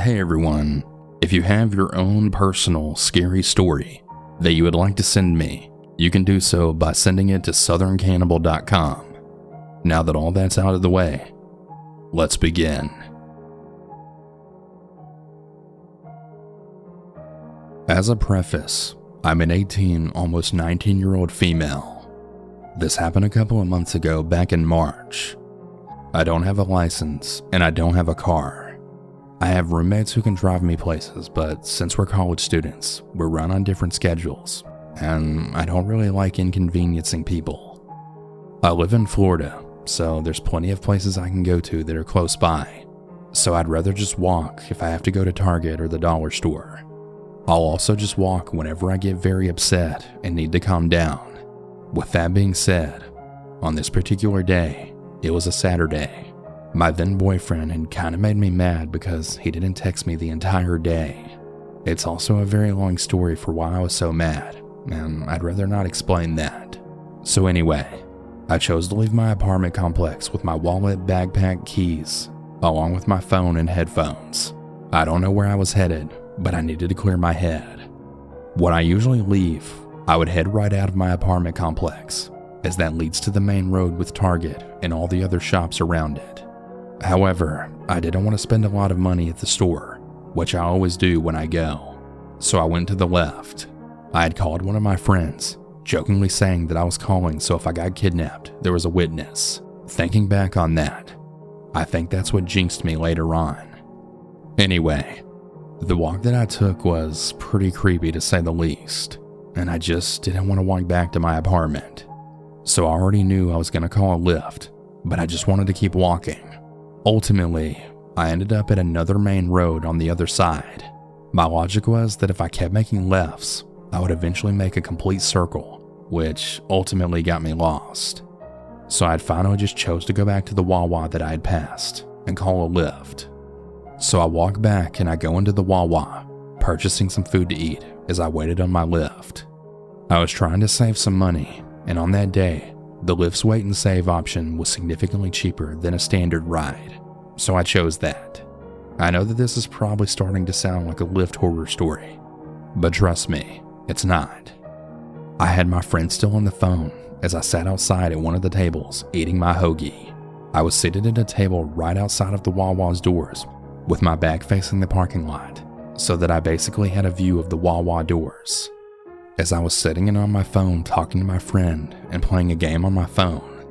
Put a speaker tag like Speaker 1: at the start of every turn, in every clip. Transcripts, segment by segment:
Speaker 1: Hey everyone, if you have your own personal scary story that you would like to send me, you can do so by sending it to southerncannibal.com. Now that all that's out of the way, let's begin. As a preface, I'm an 18, almost 19-year-old female. This happened a couple of months ago back in March. I don't have a license and I don't have a car. I have roommates who can drive me places, but since we're college students, we're run on different schedules, and I don't really like inconveniencing people. I live in Florida, so there's plenty of places I can go to that are close by, so I'd rather just walk if I have to go to Target or the dollar store. I'll also just walk whenever I get very upset and need to calm down. With that being said, on this particular day, it was a Saturday. My then boyfriend had kind of made me mad because he didn't text me the entire day. It's also a very long story for why I was so mad, and I'd rather not explain that. So anyway, I chose to leave my apartment complex with my wallet, backpack, keys, along with my phone and headphones. I don't know where I was headed, but I needed to clear my head. When I usually leave, I would head right out of my apartment complex, as that leads to the main road with Target and all the other shops around it. However, I didn't want to spend a lot of money at the store, which I always do when I go, so I went to the left. I had called one of my friends, jokingly saying that I was calling so if I got kidnapped, there was a witness. Thinking back on that, I think that's what jinxed me later on. Anyway, the walk that I took was pretty creepy to say the least, and I just didn't want to walk back to my apartment. So I already knew I was going to call a Lyft, but I just wanted to keep walking. Ultimately, I ended up at another main road on the other side. My logic was that if I kept making lefts, I would eventually make a complete circle, which ultimately got me lost. So I'd finally just chose to go back to the Wawa that I had passed and call a Lyft. So I walk back and I go into the Wawa, purchasing some food to eat as I waited on my Lyft. I was trying to save some money, and on that day, the Lyft's wait and save option was significantly cheaper than a standard ride, so I chose that. I know that this is probably starting to sound like a Lyft horror story, but trust me, it's not. I had my friend still on the phone as I sat outside at one of the tables eating my hoagie. I was seated at a table right outside of the Wawa's doors with my back facing the parking lot, so that I basically had a view of the Wawa doors. As I was sitting in on my phone talking to my friend and playing a game on my phone,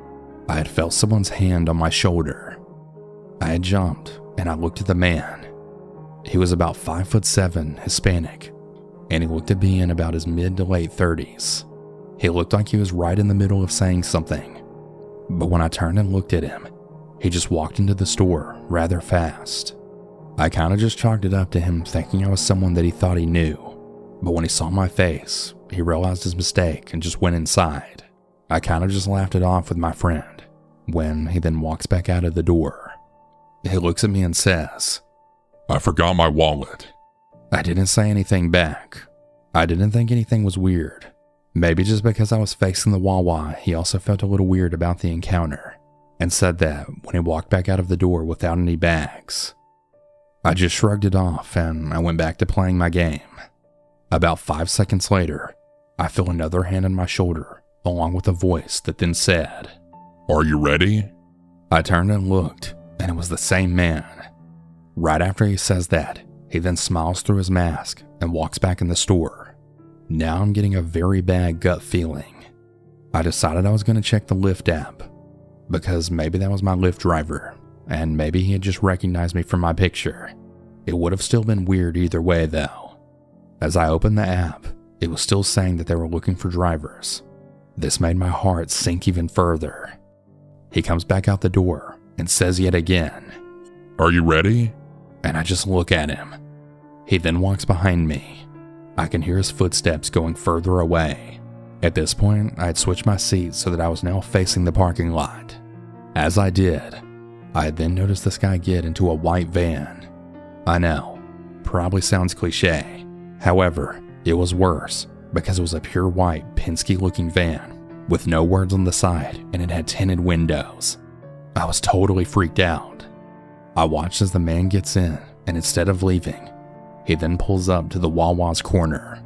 Speaker 1: I had felt someone's hand on my shoulder. I had jumped and I looked at the man. He was about 5'7", Hispanic, and he looked to be in about his mid to late 30s. He looked like he was right in the middle of saying something, but when I turned and looked at him, he just walked into the store rather fast. I kind of just chalked it up to him thinking I was someone that he thought he knew, but when he saw my face, he realized his mistake and just went inside. I kind of just laughed it off with my friend when he then walks back out of the door. He looks at me and says,
Speaker 2: "I forgot my wallet."
Speaker 1: I didn't say anything back. I didn't think anything was weird. Maybe just because I was facing the Wawa, he also felt a little weird about the encounter and said that when he walked back out of the door without any bags. I just shrugged it off and I went back to playing my game. About 5 seconds later, I feel another hand on my shoulder, along with a voice that then said,
Speaker 2: "Are you ready?"
Speaker 1: I turned and looked, and it was the same man. Right after he says that, he then smiles through his mask and walks back in the store. Now I'm getting a very bad gut feeling. I decided I was going to check the Lyft app, because maybe that was my Lyft driver, and maybe he had just recognized me from my picture. It would have still been weird either way though. As I opened the app, it was still saying that they were looking for drivers. This made my heart sink even further. He comes back out the door and says yet again,
Speaker 2: "Are you ready?"
Speaker 1: And I just look at him. He then walks behind me. I can hear his footsteps going further away. At this point, I had switched my seat so that I was now facing the parking lot. As I did, I had then noticed this guy get into a white van. I know, probably sounds cliche. However, it was worse because it was a pure white Penske-looking van with no words on the side and it had tinted windows. I was totally freaked out. I watched as the man gets in and instead of leaving, he then pulls up to the Wawa's corner.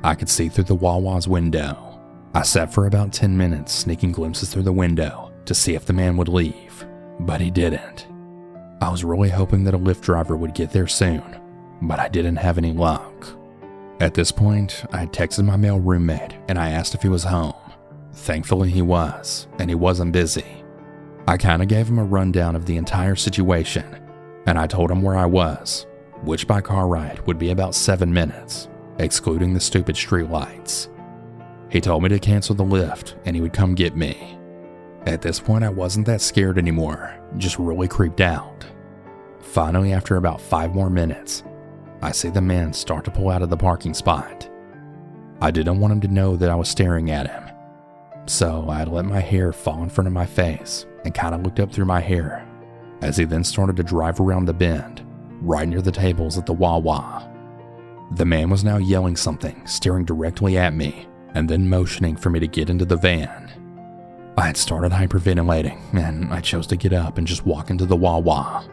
Speaker 1: I could see through the Wawa's window. I sat for about 10 minutes sneaking glimpses through the window to see if the man would leave, but he didn't. I was really hoping that a Lyft driver would get there soon, but I didn't have any luck. At this point, I had texted my male roommate and I asked if he was home. Thankfully he was, and he wasn't busy. I kinda gave him a rundown of the entire situation, and I told him where I was, which by car ride would be about 7 minutes, excluding the stupid street lights. He told me to cancel the Lyft and he would come get me. At this point I wasn't that scared anymore, just really creeped out. Finally, after about 5 more minutes, I see the man start to pull out of the parking spot. I didn't want him to know that I was staring at him, so I let my hair fall in front of my face and kind of looked up through my hair as he then started to drive around the bend, right near the tables at the Wawa. The man was now yelling something, staring directly at me, and then motioning for me to get into the van. I had started hyperventilating, and I chose to get up and just walk into the Wawa.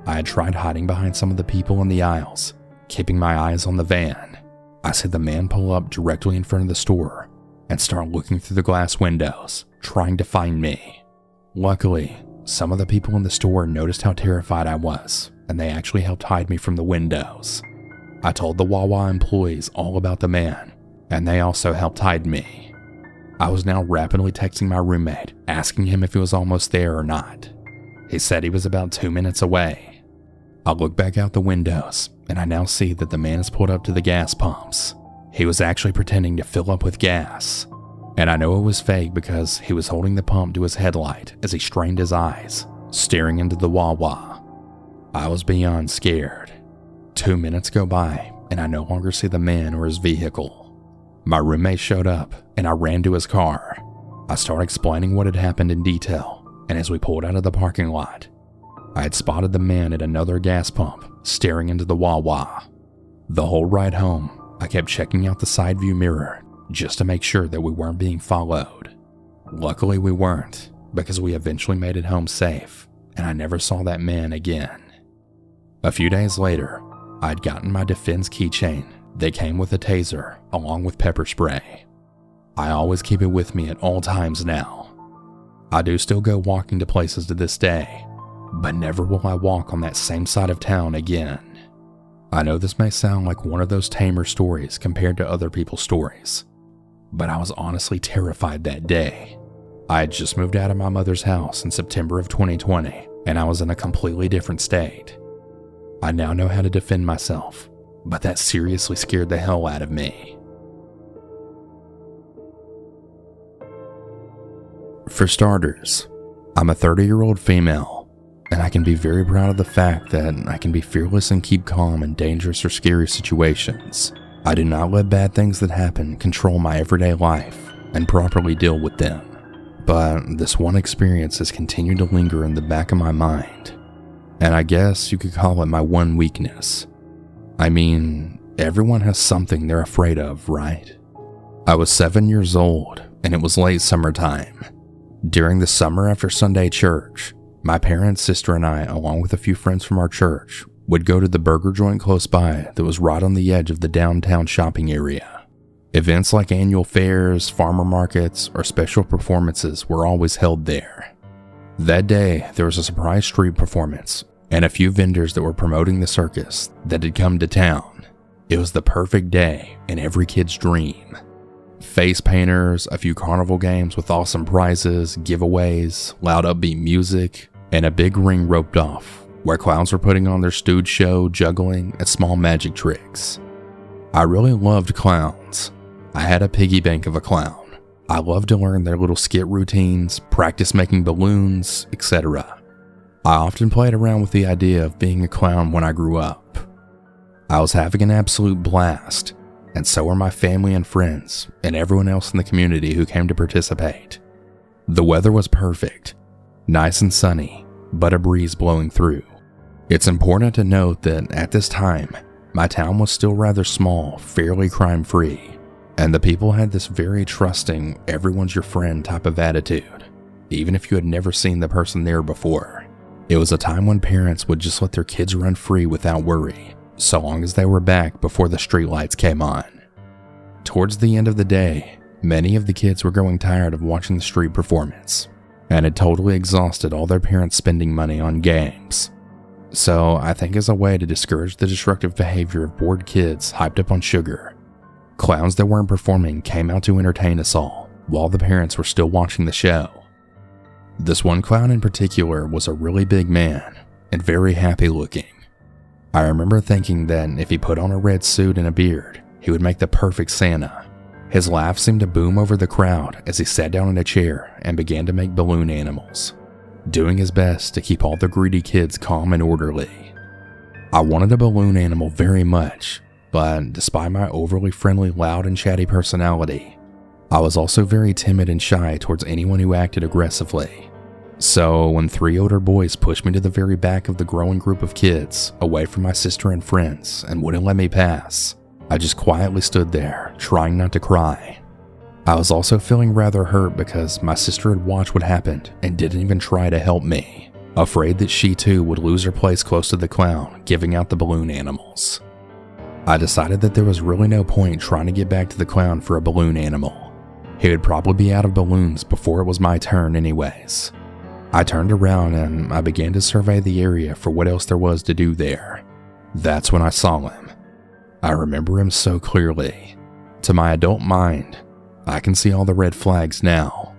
Speaker 1: I had tried hiding behind some of the people in the aisles, keeping my eyes on the van. I see the man pull up directly in front of the store and start looking through the glass windows, trying to find me. Luckily, some of the people in the store noticed how terrified I was, and they actually helped hide me from the windows. I told the Wawa employees all about the man, and they also helped hide me. I was now rapidly texting my roommate, asking him if he was almost there or not. He said he was about 2 minutes away. I look back out the windows, and I now see that the man has pulled up to the gas pumps. He was actually pretending to fill up with gas, and I know it was fake because he was holding the pump to his headlight as he strained his eyes, staring into the Wawa. I was beyond scared. 2 minutes go by, and I no longer see the man or his vehicle. My roommate showed up, and I ran to his car. I started explaining what had happened in detail, and as we pulled out of the parking lot, I had spotted the man at another gas pump, staring into the Wawa. The whole ride home, I kept checking out the side view mirror just to make sure that we weren't being followed. Luckily we weren't, because we eventually made it home safe, and I never saw that man again. A few days later, I'd gotten my defense keychain that came with a taser along with pepper spray. I always keep it with me at all times now. I do still go walking to places to this day, but never will I walk on that same side of town again. I know this may sound like one of those tamer stories compared to other people's stories, but I was honestly terrified that day. I had just moved out of my mother's house in September of 2020, and I was in a completely different state. I now know how to defend myself, but that seriously scared the hell out of me. For starters, I'm a 30-year-old female, and I can be very proud of the fact that I can be fearless and keep calm in dangerous or scary situations. I do not let bad things that happen control my everyday life and properly deal with them. But this one experience has continued to linger in the back of my mind, and I guess you could call it my one weakness. I mean, everyone has something they're afraid of, right? I was 7 years old, and it was late summertime. During the summer after Sunday church, my parents, sister, and I, along with a few friends from our church, would go to the burger joint close by that was right on the edge of the downtown shopping area. Events like annual fairs, farmer markets, or special performances were always held there. That day, there was a surprise street performance and a few vendors that were promoting the circus that had come to town. It was the perfect day and every kid's dream. Face painters, a few carnival games with awesome prizes, giveaways, loud upbeat music, and a big ring roped off where clowns were putting on their stooge show, juggling, and small magic tricks. I really loved clowns. I had a piggy bank of a clown. I loved to learn their little skit routines, practice making balloons, etc. I often played around with the idea of being a clown when I grew up. I was having an absolute blast, and so were my family and friends, and everyone else in the community who came to participate. The weather was perfect, nice and sunny, but a breeze blowing through. It's important to note that at this time, my town was still rather small, fairly crime-free, and the people had this very trusting, everyone's your friend type of attitude, even if you had never seen the person there before. It was a time when parents would just let their kids run free without worry, so long as they were back before the streetlights came on. Towards the end of the day, many of the kids were growing tired of watching the street performance, and had totally exhausted all their parents' spending money on games. So I think as a way to discourage the destructive behavior of bored kids hyped up on sugar, clowns that weren't performing came out to entertain us all while the parents were still watching the show. This one clown in particular was a really big man and very happy looking. I remember thinking that if he put on a red suit and a beard, he would make the perfect Santa. His laugh seemed to boom over the crowd as he sat down in a chair and began to make balloon animals, doing his best to keep all the greedy kids calm and orderly. I wanted a balloon animal very much, but despite my overly friendly, loud, and chatty personality, I was also very timid and shy towards anyone who acted aggressively. So when 3 older boys pushed me to the very back of the growing group of kids, away from my sister and friends, and wouldn't let me pass, I just quietly stood there, trying not to cry. I was also feeling rather hurt because my sister had watched what happened and didn't even try to help me, afraid that she too would lose her place close to the clown giving out the balloon animals. I decided that there was really no point trying to get back to the clown for a balloon animal. He would probably be out of balloons before it was my turn anyways. I turned around and I began to survey the area for what else there was to do there. That's when I saw him. I remember him so clearly. To my adult mind, I can see all the red flags now.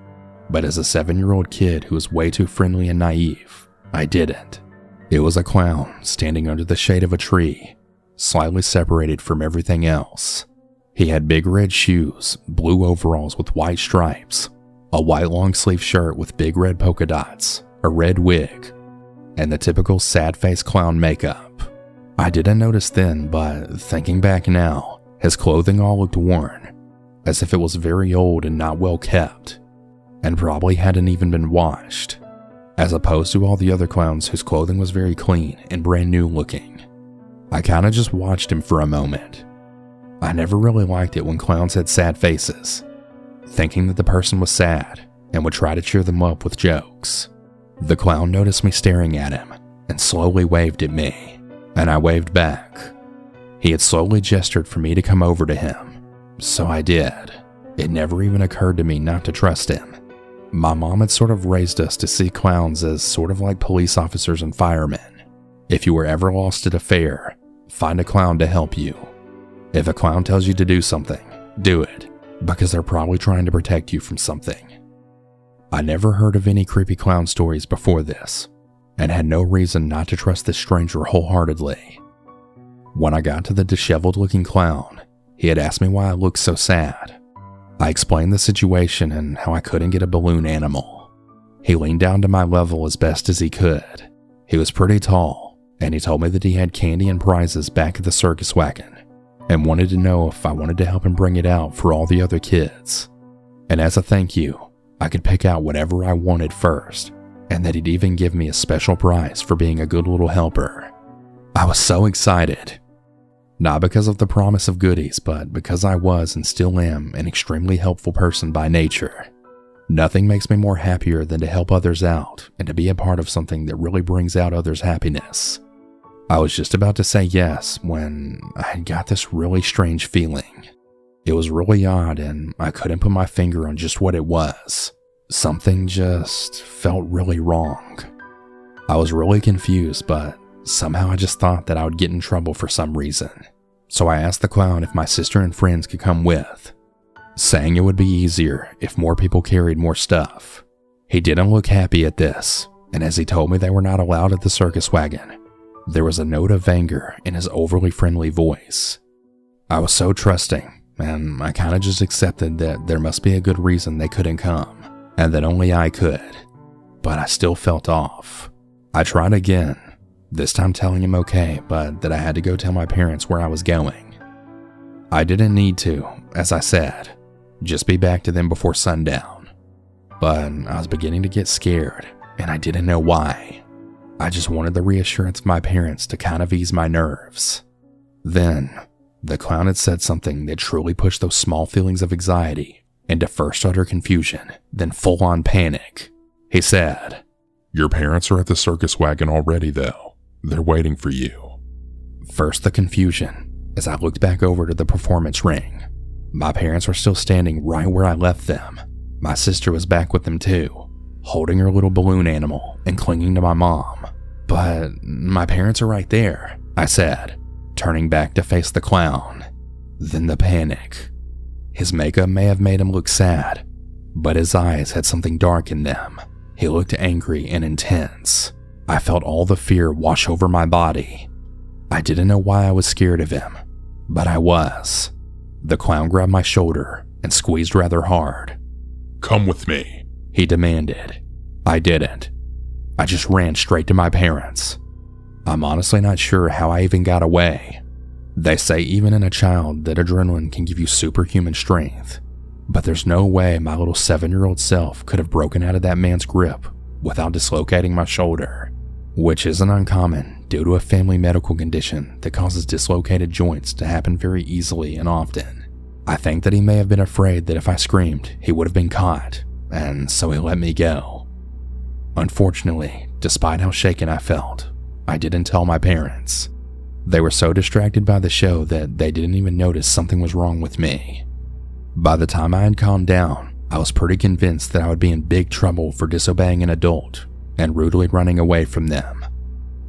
Speaker 1: But as a 7-year-old kid who was way too friendly and naive, I didn't. It was a clown standing under the shade of a tree, slightly separated from everything else. He had big red shoes, blue overalls with white stripes, a white long-sleeve shirt with big red polka dots, a red wig, and the typical sad-faced clown makeup. I didn't notice then, but thinking back now, his clothing all looked worn, as if it was very old and not well kept, and probably hadn't even been washed, as opposed to all the other clowns whose clothing was very clean and brand new looking. I kinda just watched him for a moment. I never really liked it when clowns had sad faces, thinking that the person was sad and would try to cheer them up with jokes. The clown noticed me staring at him and slowly waved at me, and I waved back. He had slowly gestured for me to come over to him, so I did. It never even occurred to me not to trust him. My mom had sort of raised us to see clowns as sort of like police officers and firemen. If you were ever lost at a fair, find a clown to help you. If a clown tells you to do something, do it, because they're probably trying to protect you from something. I never heard of any creepy clown stories before this, and had no reason not to trust this stranger wholeheartedly. When I got to the disheveled-looking clown, he had asked me why I looked so sad. I explained the situation and how I couldn't get a balloon animal. He leaned down to my level as best as he could. He was pretty tall, and he told me that he had candy and prizes back at the circus wagon, and wanted to know if I wanted to help him bring it out for all the other kids. And as a thank you, I could pick out whatever I wanted first, and that he'd even give me a special prize for being a good little helper. I was so excited. Not because of the promise of goodies, but because I was and still am an extremely helpful person by nature. Nothing makes me more happier than to help others out and to be a part of something that really brings out others' happiness. I was just about to say yes when I had got this really strange feeling. It was really odd and I couldn't put my finger on just what it was. Something just felt really wrong. I was really confused, but somehow I just thought that I would get in trouble for some reason. So I asked the clown if my sister and friends could come with, saying it would be easier if more people carried more stuff. He didn't look happy at this, and as he told me they were not allowed at the circus wagon, there was a note of anger in his overly friendly voice. I was so trusting, and I kinda just accepted that there must be a good reason they couldn't come, and that only I could. But I still felt off. I tried again, this time telling him okay, but that I had to go tell my parents where I was going. I didn't need to, as I said, just be back to them before sundown. But I was beginning to get scared, and I didn't know why. I just wanted the reassurance of my parents to kind of ease my nerves. Then, the clown had said something that truly pushed those small feelings of anxiety into first utter confusion, then full-on panic. He said,
Speaker 2: Your parents are at the circus wagon already, though. They're waiting for you.
Speaker 1: First, the confusion as I looked back over to the performance ring. My parents were still standing right where I left them. My sister was back with them too, holding her little balloon animal and clinging to my mom. But my parents are right there, I said, turning back to face the clown. Then the panic. His makeup may have made him look sad, but his eyes had something dark in them. He looked angry and intense. I felt all the fear wash over my body. I didn't know why I was scared of him, but I was. The clown grabbed my shoulder and squeezed rather hard.
Speaker 2: Come with me,
Speaker 1: he demanded. I didn't. I just ran straight to my parents. I'm honestly not sure how I even got away. They say even in a child that adrenaline can give you superhuman strength, but there's no way my little 7-year-old self could have broken out of that man's grip without dislocating my shoulder, which isn't uncommon due to a family medical condition that causes dislocated joints to happen very easily and often. I think that he may have been afraid that if I screamed, he would have been caught, and so he let me go. Unfortunately, despite how shaken I felt, I didn't tell my parents. They were so distracted by the show that they didn't even notice something was wrong with me. By the time I had calmed down, I was pretty convinced that I would be in big trouble for disobeying an adult and rudely running away from them.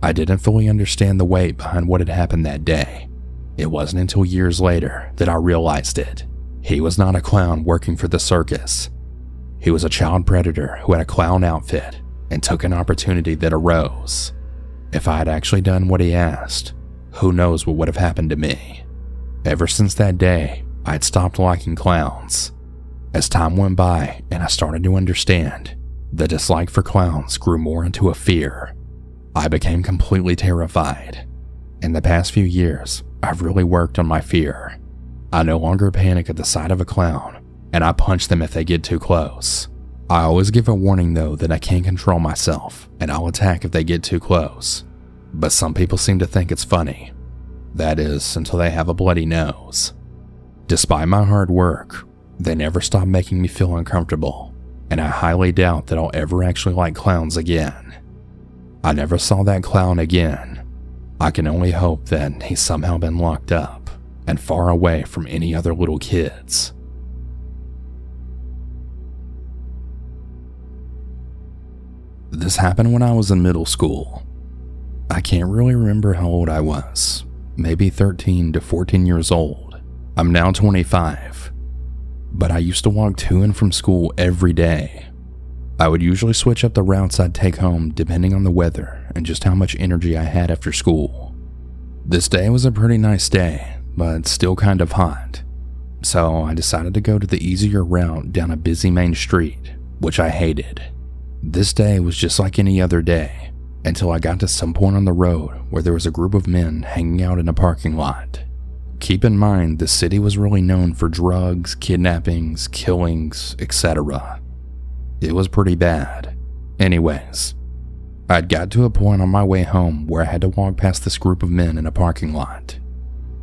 Speaker 1: I didn't fully understand the weight behind what had happened that day. It wasn't until years later that I realized it. He was not a clown working for the circus. He was a child predator who had a clown outfit and took an opportunity that arose. If I had actually done what he asked, who knows what would have happened to me. Ever since that day, I had stopped liking clowns. As time went by and I started to understand, the dislike for clowns grew more into a fear. I became completely terrified. In the past few years, I've really worked on my fear. I no longer panic at the sight of a clown, and I punch them if they get too close. I always give a warning though that I can't control myself, and I'll attack if they get too close. But some people seem to think it's funny. That is, until they have a bloody nose. Despite my hard work, they never stop making me feel uncomfortable, and I highly doubt that I'll ever actually like clowns again. I never saw that clown again. I can only hope that he's somehow been locked up and far away from any other little kids. This happened when I was in middle school. I can't really remember how old I was, maybe 13 to 14 years old. I'm now 25, but I used to walk to and from school every day. I would usually switch up the routes I'd take home depending on the weather and just how much energy I had after school. This day was a pretty nice day, but still kind of hot. So I decided to go to the easier route down a busy main street, which I hated. This day was just like any other day, until I got to some point on the road where there was a group of men hanging out in a parking lot. Keep in mind, the city was really known for drugs, kidnappings, killings, etc. It was pretty bad. Anyways, I'd got to a point on my way home where I had to walk past this group of men in a parking lot.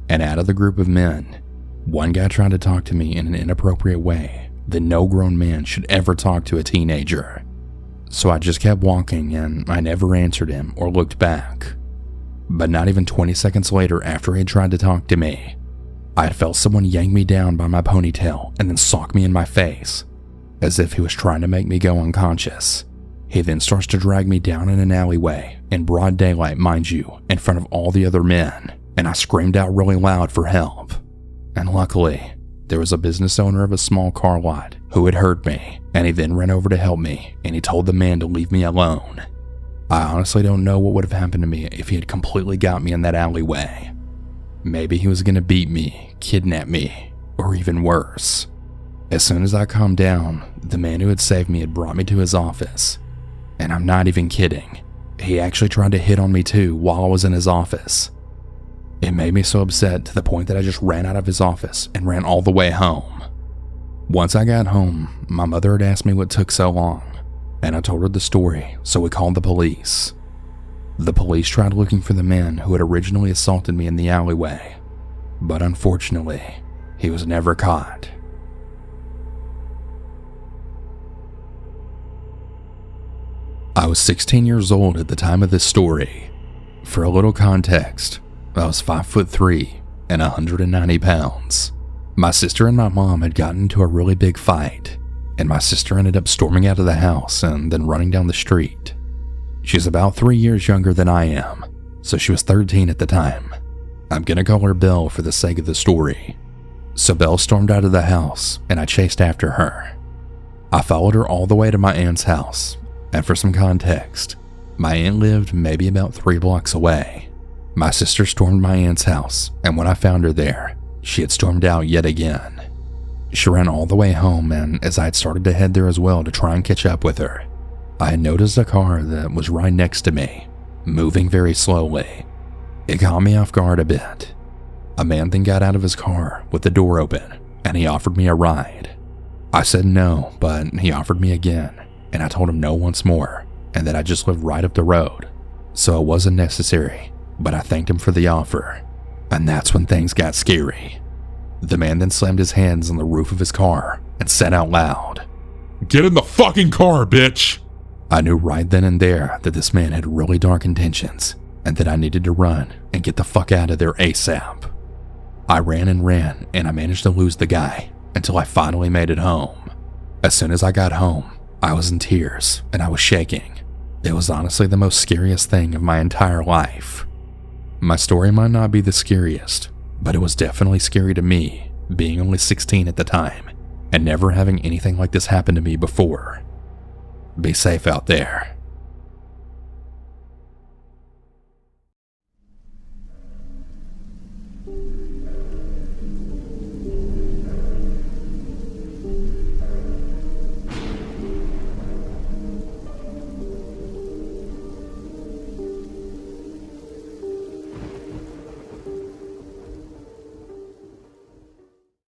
Speaker 1: And out of the group of men, one guy tried to talk to me in an inappropriate way that no grown man should ever talk to a teenager. So I just kept walking and I never answered him or looked back. But not even 20 seconds later after he had tried to talk to me, I had felt someone yank me down by my ponytail and then sock me in my face, as if he was trying to make me go unconscious. He then starts to drag me down in an alleyway, in broad daylight mind you, in front of all the other men, and I screamed out really loud for help. And luckily, there was a business owner of a small car lot who had heard me, and he then ran over to help me, and he told the man to leave me alone. I honestly don't know what would have happened to me if he had completely got me in that alleyway. Maybe he was gonna beat me, kidnap me, or even worse. As soon as I calmed down, the man who had saved me had brought me to his office. And I'm not even kidding. He actually tried to hit on me too while I was in his office. It made me so upset to the point that I just ran out of his office and ran all the way home. Once I got home, my mother had asked me what took so long, and I told her the story, so we called the police. The police tried looking for the man who had originally assaulted me in the alleyway, but unfortunately, he was never caught. I was 16 years old at the time of this story. For a little context, I was 5'3" and 190 pounds. My sister and my mom had gotten into a really big fight, and my sister ended up storming out of the house and then running down the street. She's about 3 years younger than I am, so she was 13 at the time. I'm gonna call her Belle for the sake of the story. So Belle stormed out of the house, and I chased after her. I followed her all the way to my aunt's house, and for some context, my aunt lived maybe about 3 blocks away. My sister stormed my aunt's house, and when I found her there, she had stormed out yet again. She ran all the way home, and as I had started to head there as well to try and catch up with her, I had noticed a car that was right next to me, moving very slowly. It caught me off guard a bit. A man then got out of his car with the door open, and he offered me a ride. I said no, but he offered me again, and I told him no once more, and that I just lived right up the road, so it wasn't necessary, but I thanked him for the offer. And that's when things got scary. The man then slammed his hands on the roof of his car and said out loud,
Speaker 2: "Get in the fucking car, bitch!"
Speaker 1: I knew right then and there that this man had really dark intentions and that I needed to run and get the fuck out of there ASAP. I ran, and I managed to lose the guy until I finally made it home. As soon as I got home, I was in tears and I was shaking. It was honestly the most scariest thing of my entire life. My story might not be the scariest, but it was definitely scary to me, being only 16 at the time and never having anything like this happen to me before. Be safe out there.